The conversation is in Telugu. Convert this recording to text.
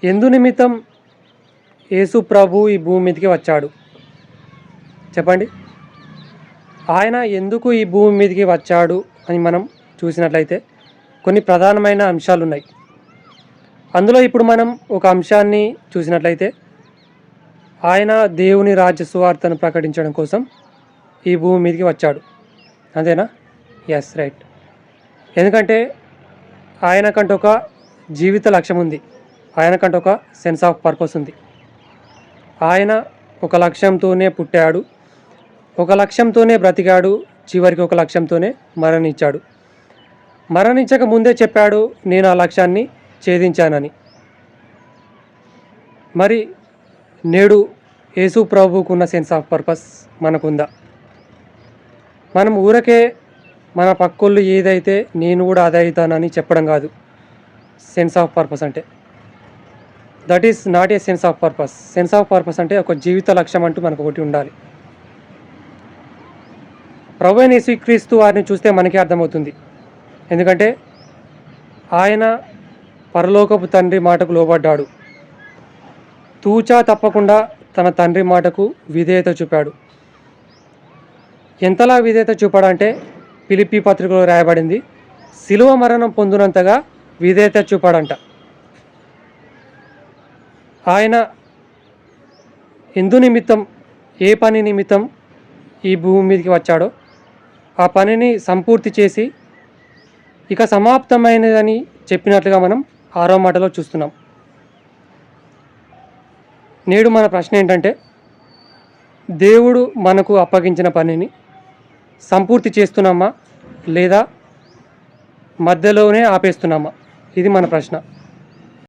ఎందు నిమిత్తం యేసు ప్రభు ఈ భూమి మీదకి వచ్చాడు చెప్పండి. ఆయన ఎందుకు ఈ భూమి మీదకి వచ్చాడు అని మనం చూసినట్లయితే కొన్ని ప్రధానమైన అంశాలు ఉన్నాయి. అందులో ఇప్పుడు మనం ఒక అంశాన్ని చూసినట్లయితే ఆయన దేవుని రాజ్య సువార్తను ప్రకటించడం కోసం ఈ భూమి మీదకి వచ్చాడు. అంతేనా? Yes, right. ఎందుకంటే ఆయనకంటే ఒక జీవిత లక్ష్యం ఉంది, ఆయనకంటే ఒక సెన్స్ ఆఫ్ పర్పస్ ఉంది. ఆయన ఒక లక్ష్యంతోనే పుట్టాడు, ఒక లక్ష్యంతోనే బ్రతికాడు, చివరికి ఒక లక్ష్యంతోనే మరణించాడు. మరణించక ముందే చెప్పాడు, నేను ఆ లక్ష్యాన్ని ఛేదించానని. మరి నేడు యేసు ప్రభువుకున్న సెన్స్ ఆఫ్ పర్పస్ మనకుందా? మనం ఊరకే మన పక్కోళ్ళు ఏదైతే నేను కూడా అదే అవుతానని చెప్పడం కాదు సెన్స్ ఆఫ్ పర్పస్ అంటే. That is not a sense of purpose. Sense of purpose అంటే ఒక జీవిత లక్ష్యం అంటూ మనకు ఒకటి ఉండాలి. ప్రభువైన యేసుక్రీస్తు వారిని చూస్తే మనకే అర్థమవుతుంది. ఎందుకంటే ఆయన పరలోకపు తండ్రి మాటకు లోబడ్డాడు, తూచా తప్పకుండా తన తండ్రి మాటకు విధేయత చూపాడు. ఎంతలా విధేయత చూపాడంటే ఫిలిప్పీ పత్రికలో రాయబడింది, శిలువ మరణం పొందినంతగా విధేయత చూపాడంట. ఆయన ఎందు నిమిత్తం, ఏ పని నిమిత్తం ఈ భూమి మీదకి వచ్చాడో ఆ పనిని సంపూర్తి చేసి ఇక సమాప్తమైనదని చెప్పినట్లుగా మనం 6వ మాటలో చూస్తున్నాం. నేడు మన ప్రశ్న ఏంటంటే, దేవుడు మనకు అప్పగించిన పనిని సంపూర్తి చేస్తున్నామా లేదా మధ్యలోనే ఆపేస్తున్నామా? ఇది మన ప్రశ్న.